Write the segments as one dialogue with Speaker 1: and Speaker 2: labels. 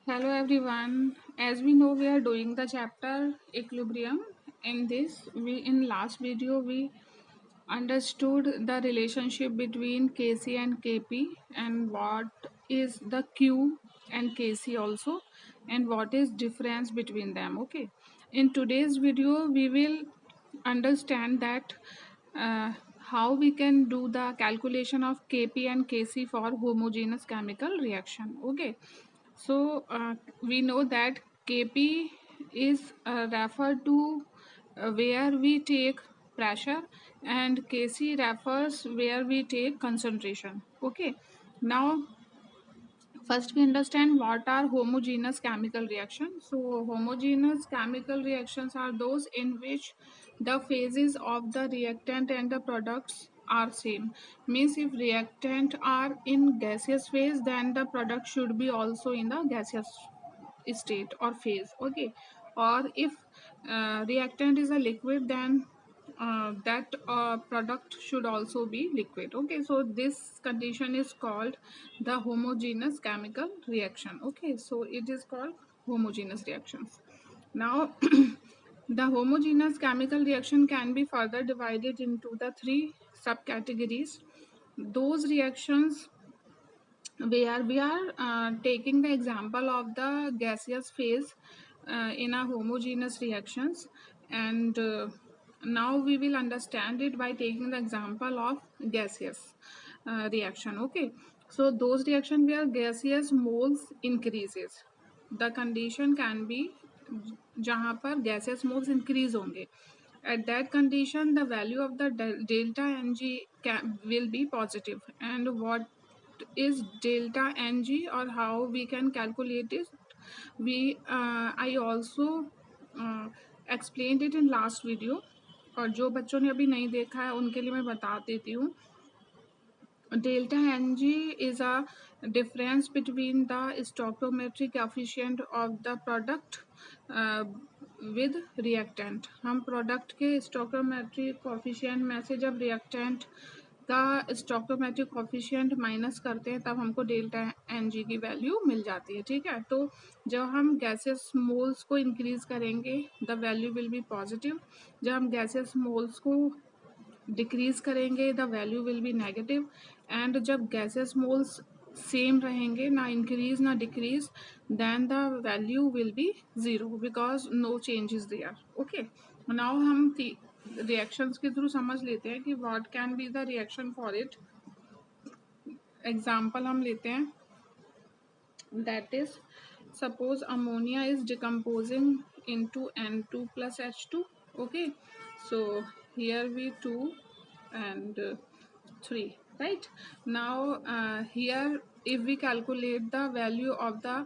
Speaker 1: Hello everyone. As we know, we are doing the chapter equilibrium. In last video, we understood the relationship between Kc and Kp and what is the Q and Kc also, and what is difference between them. Okay. In today's video, we will understand that uh, how we can do the calculation of Kp and Kc for homogeneous chemical reaction. Okay, so we know that Kp is referred to where we take pressure, and Kc refers where we take concentration. Okay, now first we understand what are homogeneous chemical reactions. So homogeneous chemical reactions are those in which the phases of the reactant and the products are same. Means if reactant are in gaseous phase, then the product should be also in the gaseous state or phase. Okay, or if reactant is a liquid, then that product should also be liquid. Okay, so this condition is called the homogeneous chemical reaction. Okay, so it is called homogeneous reactions. Now the homogeneous chemical reaction can be further divided into the three subcategories. Those reactions where we are taking the example of the gaseous phase in a homogeneous reactions, and now we will understand it by taking the example of gaseous reaction. Okay, so those reaction where gaseous moles increases, the condition can be जहाँ पर gaseous moles increase होंगे. At that condition, the value of the delta Ng will be positive. And what is delta Ng or how we can calculate it? I also explained it in last video, और जो बच्चों ने अभी नहीं देखा है उनके लिए मैं बता देती हूँ. Delta Ng is a difference between the stoichiometric coefficient of the product with reactant. हम product के stoichiometric coefficient में से जब reactant का stoichiometric coefficient माइनस करते हैं तब हमको डेल्टा Ng की वैल्यू मिल जाती है. ठीक है, तो जब हम गैसेस मोल्स को इंक्रीज करेंगे the value will be positive. जब हम गैसेस मोल्स को डिक्रीज करेंगे the value will be negative. And जब गैसेस मोल्स सेम रहेंगे, ना इंक्रीज ना decrease, then the value will be zero because no change is there. Okay, now हम reactions के थ्रू समझ लेते हैं कि what can be the reaction for it. Example हम लेते हैं, that is suppose ammonia is decomposing into N2 plus H2. Okay, so here we 2 and 3, right? Now here if we calculate the value of the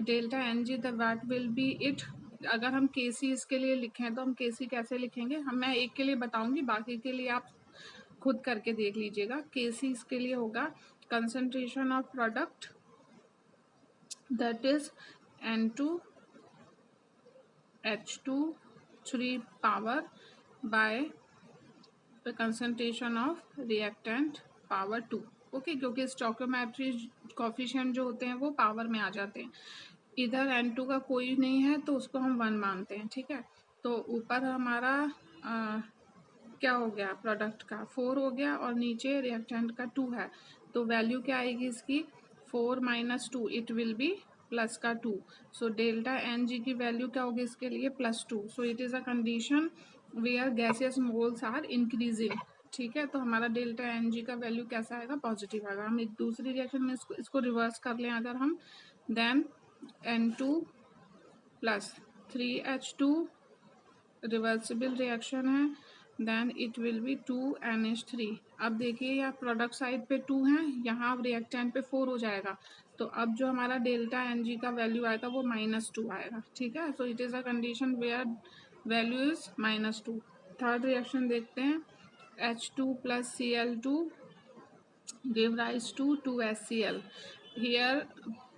Speaker 1: delta Ng, the what will be it. अगर हम Kc इसके लिए लिखें तो हम Kc कैसे लिखेंगे, मैं एक के लिए बताऊंगी, बाकी के लिए आप खुद करके देख लीजिएगा. Kc इसके लिए होगा concentration of product, that is N2 H2 3 power by the concentration of reactant power 2. Okay, क्योंकि स्टोइकियोमेट्रिक कोफिशिएंट जो होते हैं वो पावर में आ जाते हैं. इधर N2 का कोई नहीं है तो उसको हम 1 मानते हैं. ठीक है, तो ऊपर हमारा क्या हो गया, प्रोडक्ट का 4 हो गया और नीचे रिएक्टेंट का 2 है. तो वैल्यू क्या आएगी इसकी, 4 minus 2, it will be plus का 2. सो डेल्टा Ng की वैल्यू क्या होगी इसके लिए, +2. So it is a condition where gaseous moles are increasing. ठीक है, तो हमारा डेल्टा Ng का वैल्यू कैसा आएगा, पॉजिटिव आएगा. हम एक दूसरी रिएक्शन में इसको रिवर्स कर लें अगर हम, then N2 plus 3H2 reversible reaction है, then it will be 2NH3. अब देखिए यहाँ प्रोडक्ट साइड पे 2 है, यहाँ रिएक्टेंट पे 4 हो जाएगा. तो अब जो हमारा डेल्टा Ng का वैल्यू आएगा वो -2 आएगा. ठीक है, so it is a condition where value is -2. Third reaction देखते हैं, H2 plus Cl2 give rise to 2HCl. Here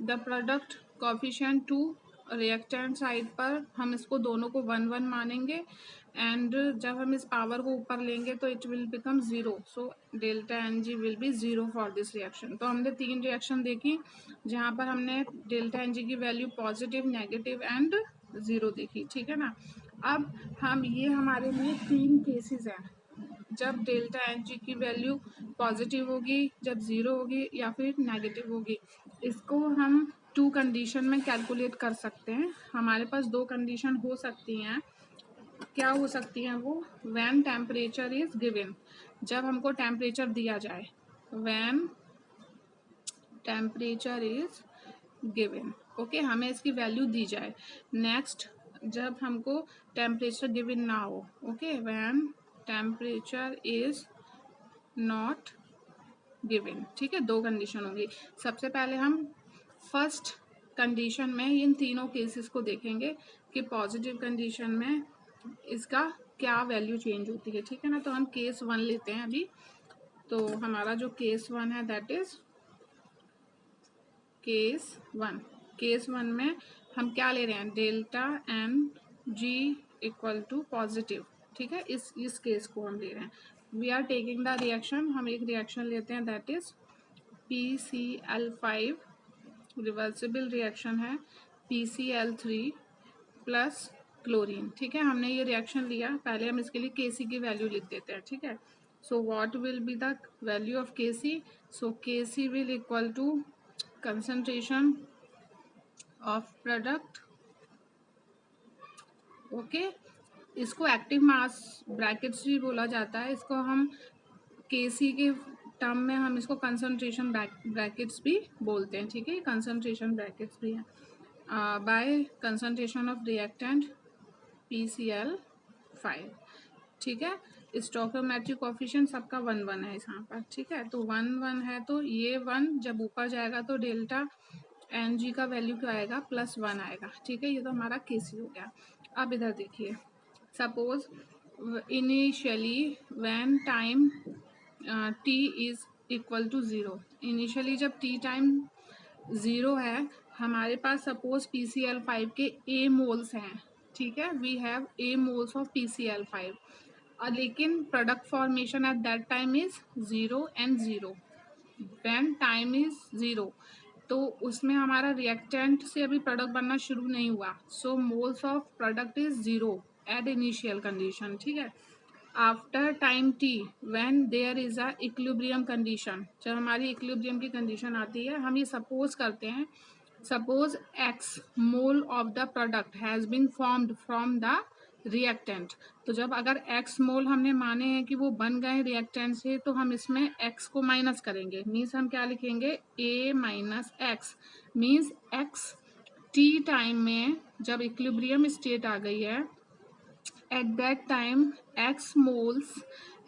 Speaker 1: the product coefficient 2, reactant side पर हम इसको दोनों को 1 1 मानेंगे, एंड जब हम इस पावर को ऊपर लेंगे तो it will become zero, so delta N G will be zero for this reaction. तो हमने 3 रिएक्शन देखी जहाँ पर हमने डेल्टा एन जी की value positive, negative and zero देखी, ठीक है ना। अब हम ये हमारे लिए 3 केसेस हैं, जब डेल्टा एन जी की वैल्यू पॉजिटिव होगी, जब ज़ीरो होगी या फिर नेगेटिव होगी। इसको हम 2 कंडीशन में कैलकुलेट कर सकते हैं। हमारे पास 2 कंडीशन हो सकती हैं। क्या हो सकती हैं वो? व्हेन टेम्परेचर इज गिवन, जब हमको टेम्परेचर दिया जाए, when temperature is given, okay, हमें इसकी वैल्यू दी जाए। नेक्स्ट, जब हमको टेम्परेचर गिवन ना हो, okay, when temperature is not given, ठीक है। 2 कंडीशन होंगी। सबसे पहले हम फर्स्ट कंडीशन में इन तीनों केसेस को देखेंगे कि पॉजिटिव कंडीशन में इसका क्या वैल्यू चेंज होती है, ठीक है ना। तो हम केस 1 लेते हैं अभी। तो हमारा जो केस 1 है दैट इज केस 1। केस 1 में हम क्या ले रहे हैं? Delta N G equal to positive, ठीक है। इस केस को हम ले रहे हैं। We are taking the reaction, हम एक रिएक्शन लेते हैं that is PCl5, reversible reaction है PCl3 प्लस क्लोरीन, ठीक है। हमने ये रिएक्शन लिया, पहले हम इसके लिए Kc की वैल्यू लिख देते हैं, ठीक है। So what will be the value of Kc? So Kc will equal to concentration of product, okay. इसको एक्टिव मास ब्रैकेट्स भी बोला जाता है। इसको हम Kc के टर्म में हम इसको कंसंट्रेशन ब्रैकेट्स भी बोलते हैं, ठीक है। कंसंट्रेशन ब्रैकेट्स भी है bye concentration of reactant PCl5, ठीक है। स्टोइकोमेट्रिक कोफिशिएंट सबका 1 1 है यहाँ पर, ठीक है। तो 1 1 है, तो ये 1 जब ऊपर जाएगा तो डेल्टा एन जी का वैल्यू क्या आएगा? +1 आएगा, ठीक है। ये तो हमारा केसी हो गया। अब इधर देखिए, suppose initially when time T is equal to 0, initially जब टी टाइम 0 है, हमारे पास सपोज PCl5 के A मोल्स हैं, ठीक है। We have A moles of PCl5, लेकिन product formation at that time is 0 and 0। When time is 0, तो उसमें हमारा रिएक्टेंट से अभी प्रोडक्ट बनना शुरू नहीं हुआ, so moles of product is 0 at initial condition, ठीक है। After time T when there is a equilibrium condition, जब हमारी इक्विलिब्रियम की कंडीशन आती है, हम ये सपोज करते हैं, suppose x mole of the product has been formed from the reactant. तो जब अगर x मोल हमने माने हैं कि वो बन गए रिएक्टेंट से, तो हम इसमें x को माइनस करेंगे। मीन्स हम क्या लिखेंगे? a minus x, means x t time में जब इक्विलिब्रियम स्टेट आ गई है, at that time x moles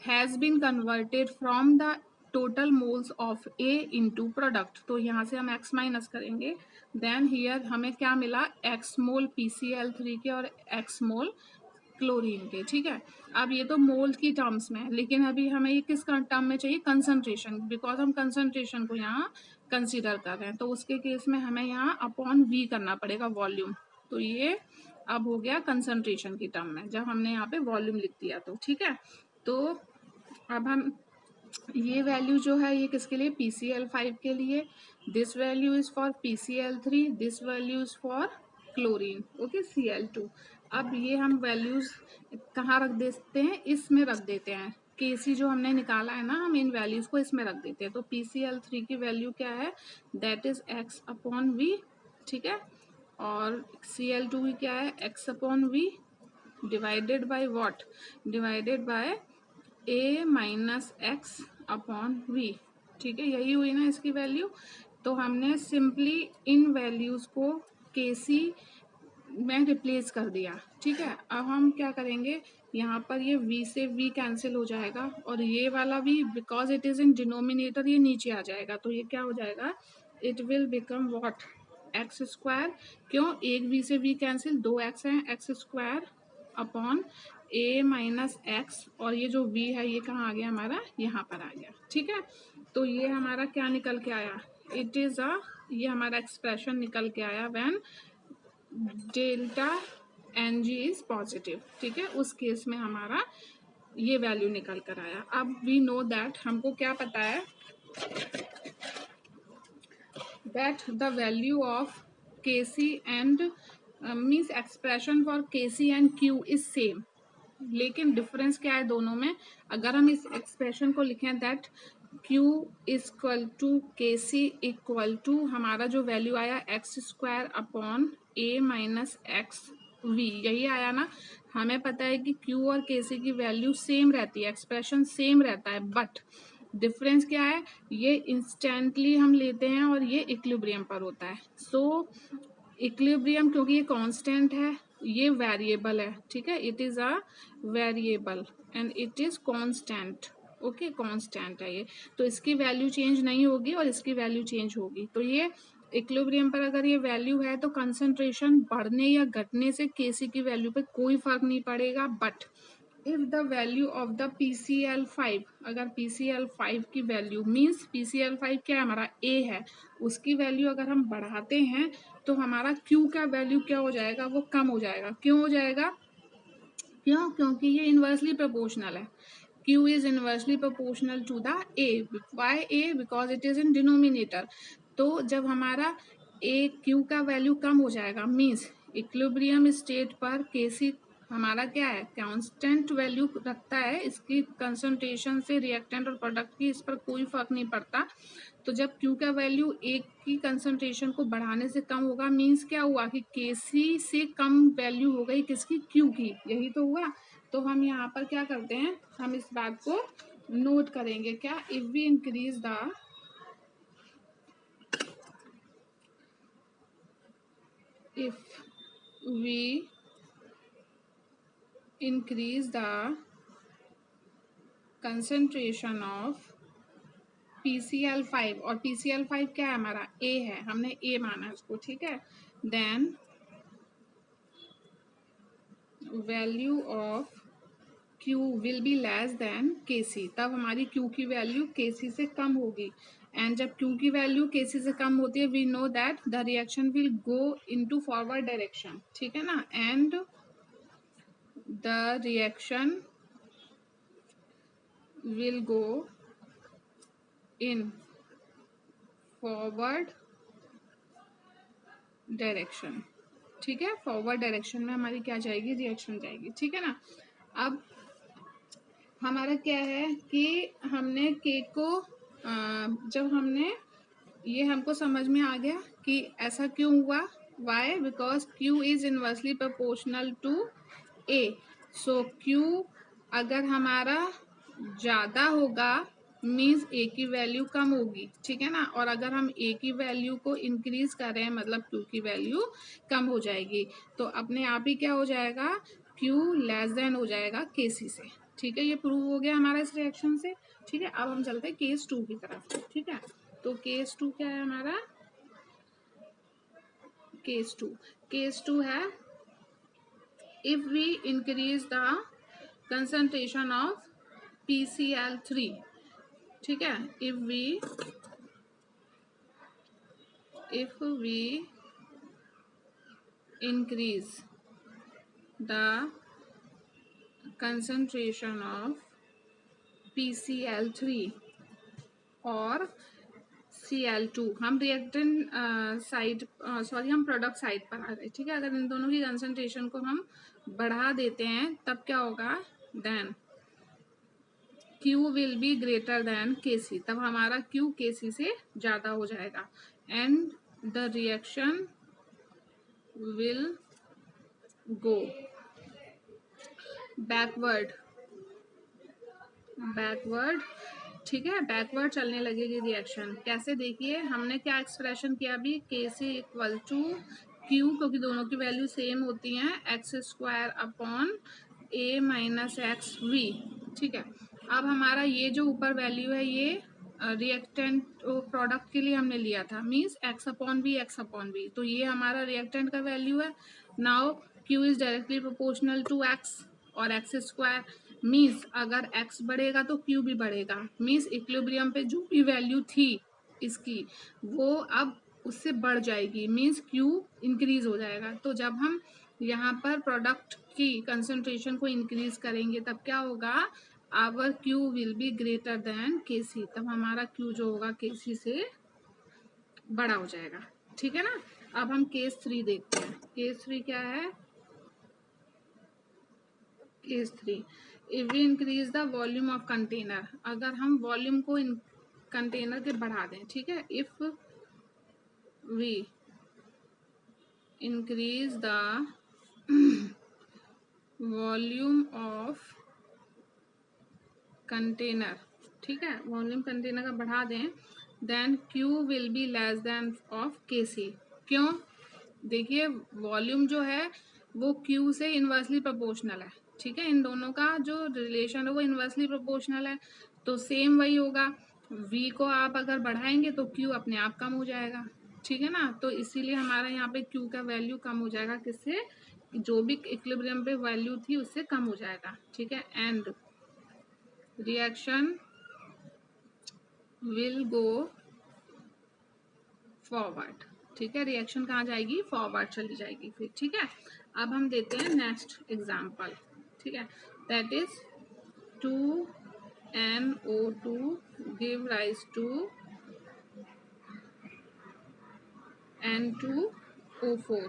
Speaker 1: has been converted from the total moles of A into product। तो यहाँ से हम x माइनस करेंगे, देन हियर हमें क्या मिला? x मोल PCl3 के और x मोल क्लोरीन के, ठीक है। अब ये तो मोल की टर्म्स में है, लेकिन अभी हमें ये किस टर्म में चाहिए? कंसंट्रेशन, बिकॉज हम कंसंट्रेशन को यहाँ कंसीडर कर रहे हैं। तो उसके केस में हमें यहाँ अपॉन v करना पड़ेगा, वॉल्यूम। तो ये अब हो गया कंसंट्रेशन की टर्म में, जब हमने यहाँ पे वॉल्यूम लिख दिया तो, ठीक है। तो अब हम ये वैल्यू जो है ये किसके लिए? PCl5 के लिए। This value is for PCl3, this value is for chlorine, okay, Cl2। अब ये हम वैल्यूज कहाँ रख देते हैं? इसमें रख देते हैं। Kc जो हमने निकाला है ना, हम इन वैल्यूज को इसमें रख देते हैं। तो PCl3 की वैल्यू क्या है? दैट इज x/v, ठीक है। और Cl2 की क्या है? x/v divided by what? Divided by a minus x/v, ठीक है। यही हुई ना इसकी वैल्यू। तो हमने सिंपली इन वैल्यूज को Kc में रिप्लेस कर दिया, ठीक है। अब हम क्या करेंगे? यहाँ पर ये v से v कैंसिल हो जाएगा, और ये वाला भी, because it is in denominator, ये नीचे आ जाएगा। तो ये क्या हो जाएगा? It will become what? X square. क्यों? एक v से v कैंसिल, 2x है, x square upon a minus x, और ये जो v है ये कहाँ आ गया हमारा? यहाँ पर आ गया, ठीक है। तो ये हमारा क्या निकल के आया? इट इज ये हमारा एक्सप्रेशन निकल के आया when delta Ng is positive, ठीक है, उस केस में हमारा ये वैल्यू निकल कर आया। अब वी नो दैट, हमको क्या पता है, that the value of Kc and means expression for Kc and Q is same, लेकिन डिफरेंस क्या है दोनों में। अगर हम इस एक्सप्रेशन को लिखें दैट Q इक्वल टू के सी इक्वल टू हमारा जो वैल्यू आया X square upon A minus X V, यही आया ना। हमें पता है कि Q और के सी की वैल्यू सेम रहती है, एक्सप्रेशन सेम रहता है, बट डिफरेंस क्या है, ये इंस्टेंटली हम लेते हैं और ये इक्विलिब्रियम पर होता है। सो इक्विलिब्रियम क्योंकि ये कांस्टेंट है, ये वेरिएबल है, ठीक है, it is a variable and it is constant, okay, constant है ये, तो इसकी वैल्यू चेंज नहीं होगी और इसकी वैल्यू चेंज होगी। तो ये इक्विलिब्रियम पर अगर ये वैल्यू है तो कंसंट्रेशन बढ़ने या घटने से केसी की वैल्यू पे कोई फर्क नहीं पड़ेगा। But if the value of the PCl5, अगर PCl5 की वैल्यू मीन्स PCl5 क्या है, हमारा A है, उसकी वैल्यू अगर हम बढ़ाते हैं तो हमारा Q का वैल्यू क्या हो जाएगा, वो कम हो जाएगा। क्यों हो जाएगा, क्यों, क्योंकि ये इन्वर्सली प्रोपोर्शनल है। Q is inversely proportional to the A. Why A? Because it is in denominator. तो जब हमारा A Q का वैल्यू कम हो जाएगा मीन्स इक्विलिब्रियम स्टेट पर Kc हमारा क्या है, कांस्टेंट वैल्यू रखता है, इसकी कंसंट्रेशन से रिएक्टेंट और प्रोडक्ट की इस पर कोई फर्क नहीं पड़ता। तो जब Q का वैल्यू एक की कंसंट्रेशन को बढ़ाने से कम होगा मीन्स क्या हुआ कि Kc से कम वैल्यू हो गई किसकी, Q की, यही तो हुआ। तो हम यहाँ पर क्या करते हैं, हम इस बात को नोट करेंगे, क्या, if we increase the concentration of PCl5, और PCl5 क्या है, हमारा A है, हमने A माना इसको, ठीक है, then value of Q will be less than Kc, तब हमारी Q की वैल्यू Kc से कम होगी। एंड जब Q की वैल्यू Kc से कम होती है we know that the reaction will go into forward direction, ठीक है ना, and the reaction will go in forward direction, ठीक है, फॉरवर्ड डायरेक्शन में हमारी क्या जाएगी, रिएक्शन जाएगी, ठीक है ना। अब हमारा क्या है कि हमने के को जब हमने ये हमको समझ में आ गया कि ऐसा क्यों हुआ, why, because Q is inversely proportional to A। So Q अगर हमारा ज़्यादा होगा मीन्स A की वैल्यू कम होगी, ठीक है ना, और अगर हम A की वैल्यू को इंक्रीज कर रहे हैं मतलब Q की वैल्यू कम हो जाएगी। तो अपने आप ही क्या हो जाएगा, Q लेस देन हो जाएगा Kc से, ठीक है, ये प्रूव हो गया हमारा इस रिएक्शन से, ठीक है। अब हम चलते हैं केस 2 की तरफ, ठीक है। तो केस 2 क्या है हमारा, केस टू है if we increase the concentration of PCl3, ठीक है, if we increase the concentration of PCl3 और Cl2, हम रिएक्टेंट साइड सॉरी हम प्रोडक्ट साइड पर आ गए, ठीक है। अगर इन दोनों की कंसंट्रेशन को हम बढ़ा देते हैं तब क्या होगा, then Q will be greater than Kc, तब हमारा Q Kc से ज़्यादा हो जाएगा and the reaction will go backward, ठीक है, बैकवर्ड चलने लगेगी रिएक्शन। कैसे, देखिए हमने क्या एक्सप्रेशन किया अभी, Kc इक्वल टू Q, क्योंकि दोनों की वैल्यू सेम होती हैं, X square upon A minus X V, ठीक है। अब हमारा ये जो ऊपर वैल्यू है ये रिएक्टेंट प्रोडक्ट के लिए हमने लिया था मीन्स एक्स अपॉन वी, तो ये हमारा रिएक्टेंट का वैल्यू है। Now Q is directly proportional to X और एक्स स्क्वायर मीन्स अगर x बढ़ेगा तो Q भी बढ़ेगा, मीन्स इक्विलिब्रियम पे जो भी वैल्यू थी इसकी वो अब उससे बढ़ जाएगी, मीन्स Q इंक्रीज हो जाएगा। तो जब हम यहाँ पर प्रोडक्ट की कंसंट्रेशन को इंक्रीज करेंगे तब क्या होगा, our Q will be greater than KC, तब हमारा क्यू जो होगा केसी से बड़ा हो जाएगा। ठीक है ना। अब हम केस 3 देखते हैं। केस 3 क्या है? Case 3, if we increase the volume of container, अगर हम वॉल्यूम को कंटेनर के बढ़ा दें, ठीक है, if we increase the volume of container, ठीक है, वॉल्यूम कंटेनर का बढ़ा दें, then Q will be less than of KC. क्यों? देखिए वॉल्यूम जो है वो क्यू से इन्वर्सली प्रोपोर्शनल है। ठीक है, इन दोनों का जो रिलेशन है वो इन्वर्सली प्रोपोर्शनल है, तो सेम वही होगा। वी को आप अगर बढ़ाएंगे तो क्यू अपने आप कम हो जाएगा। ठीक है ना, तो इसीलिए हमारा यहाँ पे क्यू का वैल्यू कम हो जाएगा, किससे? जो भी इक्विलिब्रियम पे वैल्यू थी उससे कम हो जाएगा। ठीक है, and reaction will go forward. ठीक है, रिएक्शन कहाँ जाएगी? फॉरवर्ड चली जाएगी फिर। ठीक है, अब हम देते हैं नेक्स्ट एग्जांपल। ठीक है, that is 2NO2 give rise to N2O4।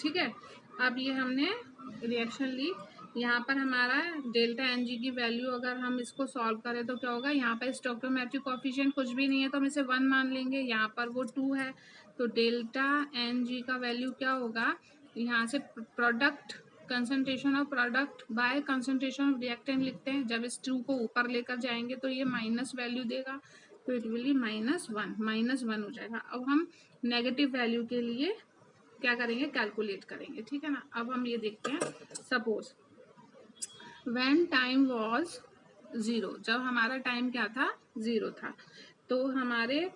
Speaker 1: ठीक है, अब ये हमने रिएक्शन ली, यहाँ पर हमारा डेल्टा Ng की वैल्यू अगर हम इसको सॉल्व करें तो क्या होगा, यहाँ पर स्टोइकोमेट्रिक कोएफिशिएंट कुछ भी नहीं है तो हम इसे 1 मान लेंगे, यहाँ पर वो 2 है, तो डेल्टा Ng का वैल्यू क्या होगा, यहाँ से product concentration of product by concentration of reactant लिखते हैं, जब इस 2 को ऊपर लेकर जाएंगे तो ये माइनस वैल्यू देगा, तो इट विल बी -1 हो जाएगा। अब हम नेगेटिव वैल्यू के लिए क्या करेंगे, कैलकुलेट करेंगे। ठीक है ना, अब हम ये देखते हैं, सपोज व्हेन टाइम वाज 0, जब हमारा टाइम क्या था, 0 था, तो हमारे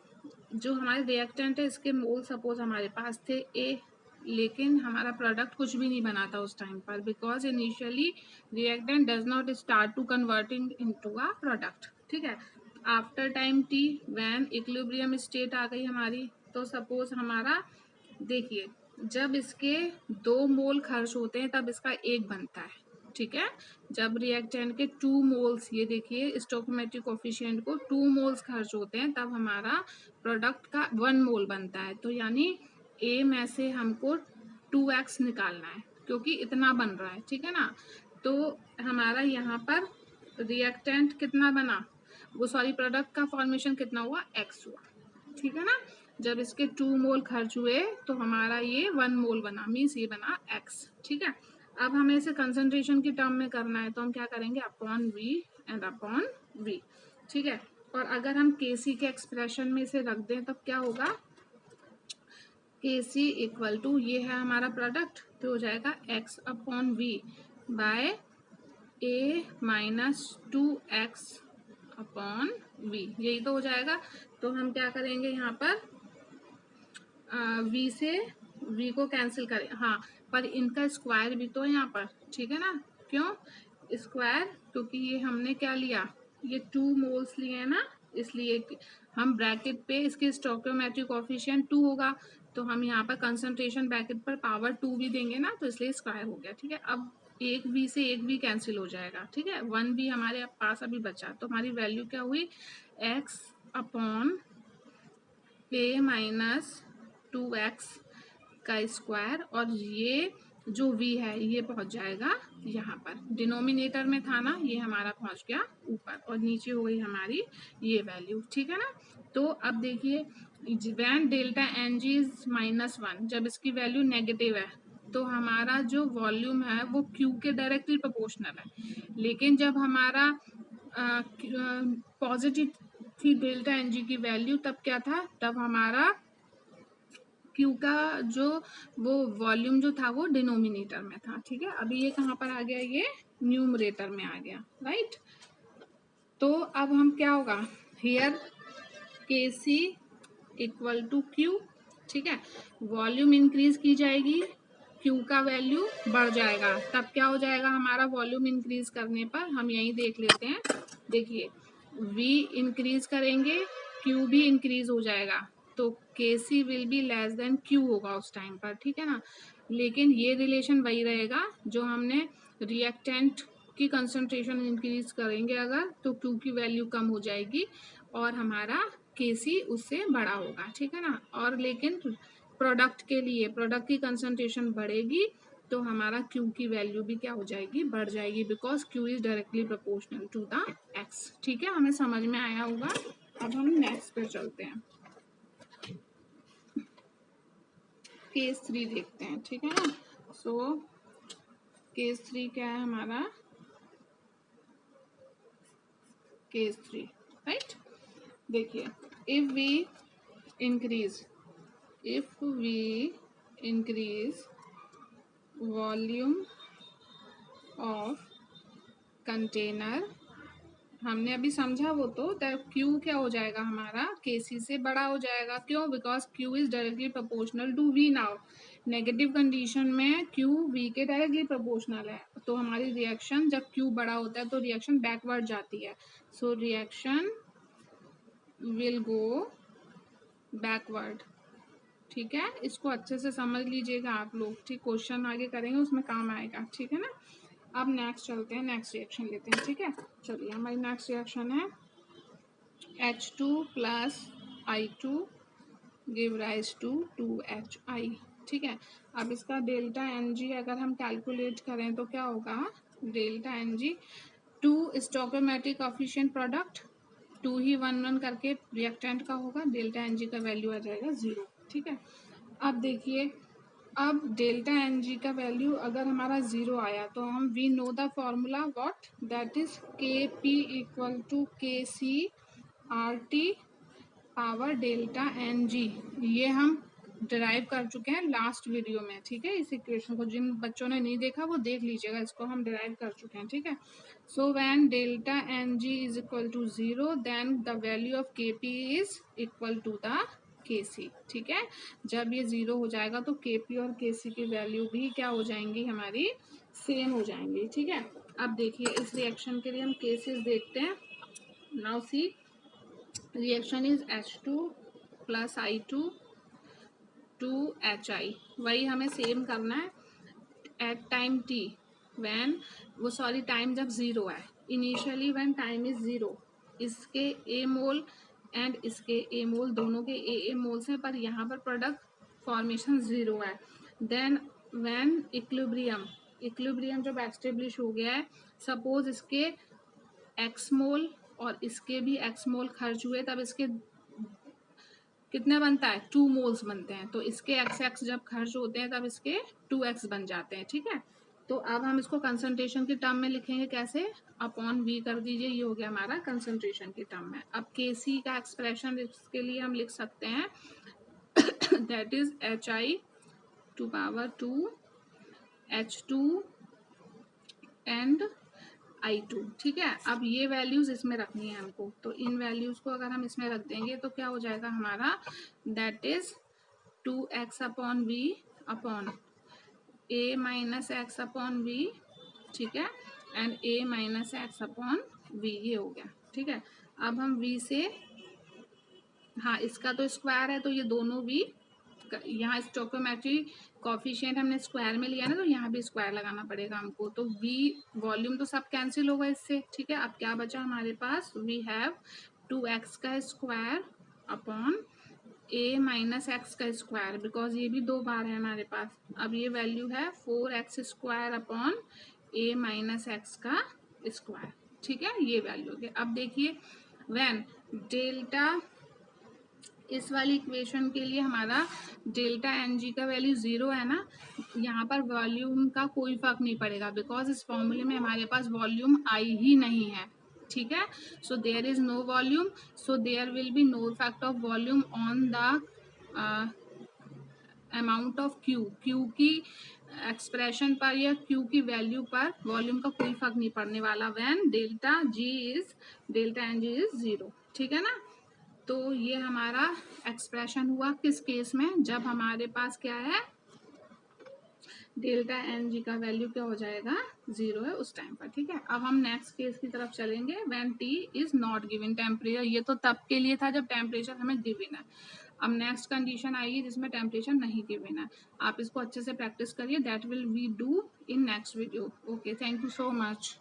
Speaker 1: जो हमारे रिएक्टेंट है इसके मोल सपोज हमारे पास थे A, लेकिन हमारा प्रोडक्ट कुछ भी नहीं बना था उस टाइम पर, because initially reactant does not start to converting into a product. ठीक है, after time T when equilibrium state आ गई हमारी, तो सपोज हमारा देखिए जब इसके 2 मोल खर्च होते हैं तब इसका 1 बनता है। ठीक है, जब रिएक्टेंट के 2 मोल्स, ये देखिए स्टोइकोमेट्रिक कोएफिशिएंट को 2 मोल्स खर्च होते हैं तब हमारा प्रोडक्ट का 1 मोल बनता है, तो यानी A में से हमको 2x निकालना है क्योंकि इतना बन रहा है। ठीक है ना, तो हमारा यहाँ पर रिएक्टेंट कितना बना, वो सॉरी प्रोडक्ट का फॉर्मेशन कितना हुआ, x हुआ। ठीक है ना, जब इसके 2 मोल खर्च हुए तो हमारा ये 1 मोल बना, मीन्स ये बना x। ठीक है, अब हमें इसे कंसंट्रेशन की टर्म में करना है तो हम क्या करेंगे, upon v and upon v। ठीक है, और अगर हम Kc के एक्सप्रेशन में इसे रख दें तब क्या होगा, Kc इक्वल टू ये है हमारा प्रोडक्ट, तो हो जाएगा x upon v by a minus 2x upon v, यही तो हो जाएगा। तो हम क्या करेंगे यहाँ पर v से v को कैंसिल करें, हाँ, पर इनका स्क्वायर भी तो है यहाँ पर। ठीक है ना, क्यों स्क्वायर, क्योंकि ये हमने क्या लिया, ये 2 मोल्स लिए हैं ना, इसलिए हम ब्रैकेट पे इसके स्टोइकोमेट्रिक कोएफिशिएंट 2 होगा, तो हम यहाँ पर कंसंट्रेशन ब्रैकेट पर पावर 2 भी देंगे ना, तो इसलिए स्क्वायर हो गया। ठीक है, अब एक v से एक v कैंसिल हो जाएगा। ठीक है, 1 v हमारे पास अभी बचा, तो हमारी वैल्यू क्या हुई, x upon a minus 2x का स्क्वायर, और ये जो v है ये पहुंच जाएगा यहाँ पर, डिनोमिनेटर में था ना, ये हमारा पहुंच गया ऊपर, और नीचे हो गई हमारी ये वैल्यू। ठीक है ना, तो अब देखिए व्हेन डेल्टा Ng इज -1, जब इसकी वैल्यू नेगेटिव है तो हमारा जो वॉल्यूम है वो Q के डायरेक्टली प्रोपोर्शनल है, लेकिन जब हमारा पॉजिटिव थी डेल्टा Ng की वैल्यू तब क्या था, तब हमारा Q का जो वो वॉल्यूम जो था वो डिनोमिनेटर में था। ठीक है, अभी ये कहाँ पर आ गया, ये न्यूमरेटर में आ गया, राइट। तो अब हम क्या होगा, here Kc equal to Q। ठीक है, वॉल्यूम इंक्रीज की जाएगी, Q का वैल्यू बढ़ जाएगा, तब क्या हो जाएगा हमारा वॉल्यूम इंक्रीज करने पर, हम यही देख लेते हैं। देखिए V इंक्रीज करेंगे Q भी इंक्रीज हो जाएगा, तो K C will be less than Q होगा उस टाइम पर, ठीक है ना। लेकिन ये रिलेशन वही रहेगा जो हमने रिएक्टेंट की कंसंट्रेशन इंक्रीज करेंगे अगर, तो क्यू की वैल्यू कम हो जाएगी और हमारा के सी उससे बड़ा होगा, ठीक है ना। और लेकिन प्रोडक्ट के लिए प्रोडक्ट की कंसंट्रेशन बढ़ेगी तो हमारा क्यू की वैल्यू भी क्या हो जाएगी, बढ़ जाएगी, because Q is directly proportional to the X, ठीक है। हमें समझ में आया होगा। अब हम नेक्स्ट पे चलते हैं, केस 3 देखते हैं, ठीक है ना। सो केस 3 क्या है हमारा, केस 3, राइट। देखिए, if we increase volume of container, हमने अभी समझा वो तो, क्यू क्या हो जाएगा हमारा, केसी से बड़ा हो जाएगा। क्यों? Because Q is directly proportional to V. Now negative condition में क्यू वी के डायरेक्टली प्रोपोर्शनल है, तो हमारी रिएक्शन जब क्यू बड़ा होता है तो रिएक्शन बैकवर्ड जाती है। So reaction will go backward, ठीक है। इसको अच्छे से समझ लीजिएगा आप लोग, ठीक। क्वेश्चन आगे करेंगे उसमें काम आएगा, ठीक है ना। अब नेक्स्ट चलते हैं, नेक्स्ट रिएक्शन लेते हैं, ठीक है। चलिए, हमारी नेक्स्ट रिएक्शन है H2 plus I2 give rise to 2HI, ठीक है। अब इसका डेल्टा NG अगर हम कैलकुलेट करें तो क्या होगा, delta NG 2 stoichiometric coefficient product, 2 ही 1 1 करके रिएक्टेंट का होगा, डेल्टा NG का वैल्यू आ जाएगा 0, ठीक है। अब देखिए, अब डेल्टा NG का वैल्यू अगर हमारा 0 आया तो हम we know the formula what, that is KP equal to KC RT power delta NG। ये हम डिराइव कर चुके हैं लास्ट वीडियो में, ठीक है। इस इक्वेशन को जिन बच्चों ने नहीं देखा वो देख लीजिएगा, इसको हम डिराइव कर चुके हैं, ठीक है। So when delta NG is equal to 0 then the value of KP is equal to the KC, ठीक है। जब ये 0 हो जाएगा तो KP और KC की वैल्यू भी क्या हो जाएंगी, हमारी सेम हो जाएंगी, ठीक है। अब देखिए, इस रिएक्शन के लिए हम केसेस देखते हैं। Now see, reaction is H2 plus I2 2HI, वही हमें सेम करना है एट टाइम t, व्हेन वो सॉरी टाइम जब 0 है, इनिशियली व्हेन टाइम इज 0, इसके A मोल एंड इसके A मोल दोनों के A मोल्स हैं, पर यहाँ पर प्रोडक्ट फॉर्मेशन 0 है। देन व्हेन इक्विलिब्रियम जब एस्टेब्लिश हो गया है, सपोज इसके X मोल और इसके भी X मोल खर्च हुए, तब इसके कितने बनता है, 2 मोल्स बनते हैं। तो इसके XX जब खर्च होते हैं तब इसके 2X बन जाते हैं, ठीक है। तो अब हम इसको कंसंट्रेशन की टर्म में लिखेंगे, कैसे, अपॉन V कर दीजिए, ये हो गया हमारा कंसंट्रेशन की टर्म में। अब KC का एक्सप्रेशन इसके लिए हम लिख सकते हैं that is HI to power 2 H2 and I2, ठीक है। अब ये वैल्यूज इसमें रखनी है हमको, तो इन वैल्यूज को अगर हम इसमें रख देंगे तो क्या हो जाएगा हमारा, that is 2x upon V upon A minus x upon V, ठीक है, and A minus x upon V, ये हो गया, ठीक है। अब हम V से, हाँ इसका तो स्क्वायर है तो ये दोनों V, यहाँ स्टोइकोमेट्रिक कोएफिशिएंट हमने स्क्वायर में लिया ना, तो यहाँ भी स्क्वायर लगाना पड़ेगा हमको, तो V वॉल्यूम तो सब कैंसिल होगा इससे, ठीक है। अब क्या बचा हमारे पास, वी हैव 2x का square upon A minus x का स्क्वायर, बिकॉज ये भी 2 बार है हमारे पास। अब ये वैल्यू है 4x square upon A minus x का स्क्वायर, ठीक है, ये वैल्यू है। अब देखिए, व्हेन डेल्टा, इस वाली इक्वेशन के लिए हमारा डेल्टा NG का वैल्यू 0 है ना, यहाँ पर वॉल्यूम का कोई फर्क नहीं पड़ेगा, बिकॉज इस फॉर्मूले में हमारे पास वॉल्यूम आई ही नहीं है, ठीक है। So there is no volume, so there will be no effect of volume on the amount of Q की एक्सप्रेशन पर या क्यू की वैल्यू पर वॉल्यूम का कोई फर्क नहीं पड़ने वाला व्हेन डेल्टा NG इज 0, ठीक है ना। तो ये हमारा एक्सप्रेशन हुआ किस केस में, जब हमारे पास क्या है, डेल्टा NG का वैल्यू क्या हो जाएगा, 0 है उस टाइम पर, ठीक है। अब हम नेक्स्ट केस की तरफ चलेंगे, when T is not given temperature, ये तो तब के लिए था जब टेम्परेचर हमें गिवन है। अब नेक्स्ट कंडीशन आएगी जिसमें टेम्परेचर नहीं गिवन है। आप इसको अच्छे से प्रैक्टिस करिए, that will we do in next video. Okay, thank you so much.